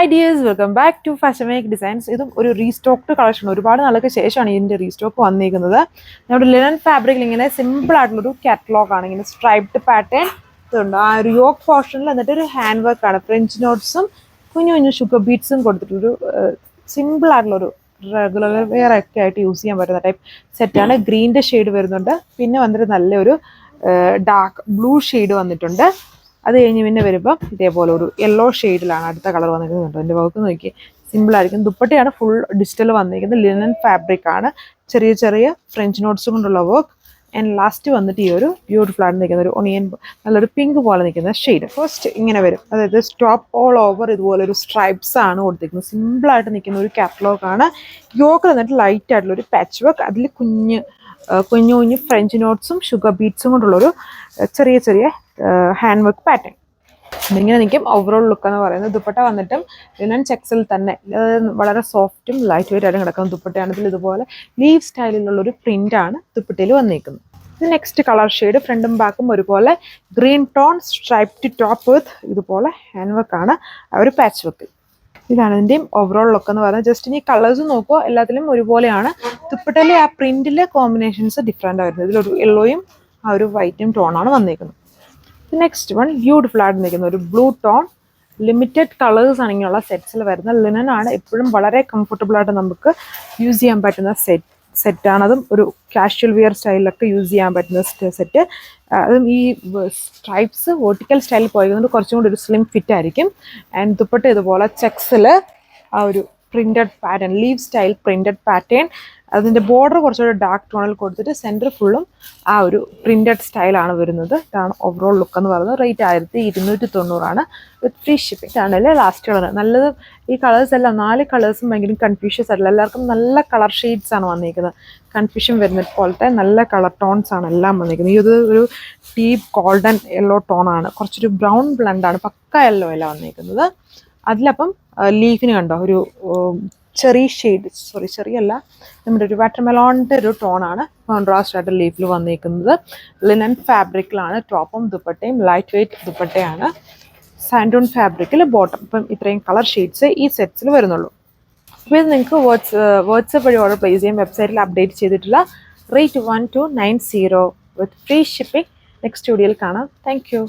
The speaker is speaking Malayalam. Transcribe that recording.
Hi dears, welcome back to Fashion Make Designs. ഇതും ഒരു റീസ്റ്റോക്ഡ് കളക്ഷൻ. ഒരുപാട് നാൾക്ക് ശേഷമാണ് ഇതിൻ്റെ റീസ്റ്റോക്ക് വന്നിരിക്കുന്നത്. നമ്മുടെ ലിനൻ ഫാബ്രിക്കിൽ ഇങ്ങനെ സിമ്പിൾ ആയിട്ടുള്ളൊരു കാറ്റലോഗ് ആണ്. ഇങ്ങനെ സ്ട്രൈപ്ഡ് പാറ്റേൺ ഇതുണ്ട്. ആ ഒരു യോക്ക് പോർഷനിൽ എന്നിട്ട് ഒരു ഹാൻഡ് വർക്ക് ആണ്. ഫ്രഞ്ച് നോട്ട്സും കുഞ്ഞു കുഞ്ഞു ഷുഗർ ബീഡ്സും കൊടുത്തിട്ടൊരു സിമ്പിൾ ആയിട്ടുള്ളൊരു റെഗുലർ വെയർ ഒക്കെ ആയിട്ട് യൂസ് ചെയ്യാൻ പറ്റുന്ന ടൈപ്പ് സെറ്റാണ്. ഗ്രീൻ്റെ ഷെയ്ഡ് വരുന്നുണ്ട്. പിന്നെ വന്നിട്ട് നല്ലൊരു ഡാർക്ക് ബ്ലൂ ഷെയ്ഡ് വന്നിട്ടുണ്ട്. അത് കഴിഞ്ഞ് പിന്നെ വരുമ്പോൾ ഇതേപോലെ ഒരു യെല്ലോ ഷെയ്ഡിലാണ് അടുത്ത കളർ വന്നിരിക്കുന്നുണ്ട്. എൻ്റെ വർക്ക് നോക്കി സിമ്പിളായിരിക്കും. ദുപ്പട്ടയാണ് ഫുൾ ഡിജിറ്റൽ വന്നിരിക്കുന്നത്. ലിനൻ ഫാബ്രിക് ആണ്. ചെറിയ ചെറിയ ഫ്രഞ്ച് നോട്ട്സ് കൊണ്ടുള്ള വർക്ക്. ആൻഡ് ലാസ്റ്റ് വന്നിട്ട് ഈ ഒരു ബ്യൂട്ടിഫുൾ ആയിട്ട് നിൽക്കുന്ന ഒരു ഒണിയൻ നല്ലൊരു പിങ്ക് പോലെ നിൽക്കുന്ന ഷെയ്ഡ്. ഫസ്റ്റ് ഇങ്ങനെ വരും. അതായത് സ്റ്റോപ്പ് ഓൾ ഓവർ ഇതുപോലെ ഒരു സ്ട്രൈപ്സ് ആണ് കൊടുത്തിരിക്കുന്നത്. സിമ്പിളായിട്ട് നിൽക്കുന്ന ഒരു കാറ്റലോഗ് ആണ്. യോക്ക് വന്നിട്ട് ലൈറ്റ് ആയിട്ടുള്ള ഒരു പാച്ച് വർക്ക്. അതിൽ കുഞ്ഞു കുഞ്ഞു ഫ്രഞ്ച് നോട്ട്സും ഷുഗർ ബീഡ്സും കൊണ്ടുള്ളൊരു ചെറിയ ചെറിയ ഹാൻഡ് വർക്ക് പാറ്റേൺ. ഇങ്ങനെ നിൽക്കും ഓവറോൾ ലുക്ക് എന്ന് പറയുന്നത്. ദുപ്പട്ട വന്നിട്ടും ലിനൻ ചെക്സിൽ തന്നെ വളരെ സോഫ്റ്റും ലൈറ്റ് വെയിറ്റ് ആയിട്ട് കിടക്കുന്ന ദുപ്പട്ടയാണെങ്കിൽ ഇതുപോലെ ലീവ് സ്റ്റൈലിലുള്ളൊരു പ്രിൻ്റാണ് ദുപ്പട്ടയിൽ വന്നിരിക്കുന്നത്. ഇത് നെക്സ്റ്റ് കളർ ഷെയ്ഡ്. ഫ്രണ്ടും ബാക്കും ഒരുപോലെ ഗ്രീൻ ടോൺ സ്ട്രൈപ്ഡ് ടോപ്പ് വിത്ത് ഇതുപോലെ ഹാൻഡ് വർക്കാണ് ആ ഒരു പാച്ച് വർക്ക്. ഇതാണ് ഇതിൻ്റെയും ഓവറോൾ ലുക്ക് എന്ന് പറയുന്നത്. ജസ്റ്റ് ഇനി കളേഴ്സ് നോക്കുമ്പോൾ എല്ലാത്തിലും ഒരുപോലെയാണ്. ദുപ്പട്ടയിലെ ആ പ്രിന്റിലെ കോമ്പിനേഷൻസ് ഡിഫറെൻ്റ് ആയിരുന്നു. ഇതിലൊരു യെല്ലോയും ആ ഒരു വൈറ്റും ടോണാണ് വന്നിരിക്കുന്നത്. നെക്സ്റ്റ് വൺ ബ്യൂട്ടിഫുൾ ആയിട്ട് നിൽക്കുന്ന ഒരു ബ്ലൂ ടോൺ. ലിമിറ്റഡ് കളേഴ്സ് ആണ് ഇങ്ങനെയുള്ള സെറ്റ്സിൽ വരുന്നത്. ലിനൻ ആണ്. എപ്പോഴും വളരെ കംഫർട്ടബിൾ ആയിട്ട് നമുക്ക് യൂസ് ചെയ്യാൻ പറ്റുന്ന സെറ്റാണ്. അതും ഒരു കാഷ്വൽ വിയർ സ്റ്റൈലിലൊക്കെ യൂസ് ചെയ്യാൻ പറ്റുന്ന സെറ്റ്. അതും ഈ സ്ട്രൈപ്സ് വെർട്ടിക്കൽ സ്റ്റൈലിൽ പോയത് കുറച്ചും കൂടി ഒരു സ്ലിം ഫിറ്റ് ആയിരിക്കും. ആൻഡ് ദുപ്പട്ട ഇതുപോലെ ചെക്സിൽ ആ ഒരു printed pattern, leave style printed pattern. അതിൻ്റെ ബോർഡർ കുറച്ചുകൂടി ഡാർക്ക് ടോണിൽ കൊടുത്തിട്ട് സെൻറ്റർ ഫുള്ളും ആ ഒരു പ്രിന്റഡ് സ്റ്റൈലാണ് വരുന്നത്. ഇതാണ് ഓവറോൾ ലുക്ക് എന്ന് പറയുന്നത്. റേറ്റ് 1290 വിത്ത് ഫ്രീ ഷിപ്പിംഗ്. ഇതാണല്ലേ ലാസ്റ്റ് കളർ. നല്ലത് ഈ കളേഴ്സ് എല്ലാം 4 കളേഴ്സും ഭയങ്കര കൺഫ്യൂഷ്യസ് ആയിട്ടില്ല. എല്ലാവർക്കും നല്ല കളർ ഷെയ്ഡ്സ് ആണ് വന്നിരിക്കുന്നത്. കൺഫ്യൂഷൻ വരുന്നത് പോലത്തെ നല്ല കളർ ടോൺസ് ആണ് എല്ലാം വന്നിരിക്കുന്നത്. ഇത് ഒരു ഡീപ്പ് ഗോൾഡൻ യെല്ലോ ടോണാണ്. കുറച്ചൊരു ബ്രൗൺ ബ്ലണ്ടാണ്. പക്ക യെല്ലോ അല്ല വന്നിരിക്കുന്നത്. അതിലപ്പം ലീഫിന് കണ്ടോ ഒരു ചെറി ഷെയ്ഡ്, ചെറിയല്ല, നമ്മുടെ ഒരു വാട്ടർമെലോണിൻ്റെ ഒരു ടോണാണ് കോൺട്രാസ്റ്റ് ആയിട്ട് ലീഫിൽ വന്നിരിക്കുന്നത്. ലിനൻ ഫാബ്രിക്കിലാണ് ടോപ്പും ദുപ്പട്ടയും. ലൈറ്റ് വെയ്റ്റ് ദുപ്പട്ടയാണ്. സാൻഡൂൺ ഫാബ്രിക്കിൽ ബോട്ടം. ഇപ്പം ഇത്രയും കളർ ഷെയ്ഡ്സ് ഈ സെറ്റ്സിൽ വരുന്നുള്ളൂ. അപ്പോൾ ഇത് നിങ്ങൾക്ക് വാട്സപ്പ് വഴി ഓർഡർ പ്ലേസ് ചെയ്യാൻ. വെബ്സൈറ്റിൽ അപ്ഡേറ്റ് ചെയ്തിട്ടുള്ള റേറ്റ് 1290 വിത്ത് ഫ്രീ ഷിപ്പിംഗ്. നെക്സ്റ്റ് വീഡിയോയിൽ കാണാം. Thank you.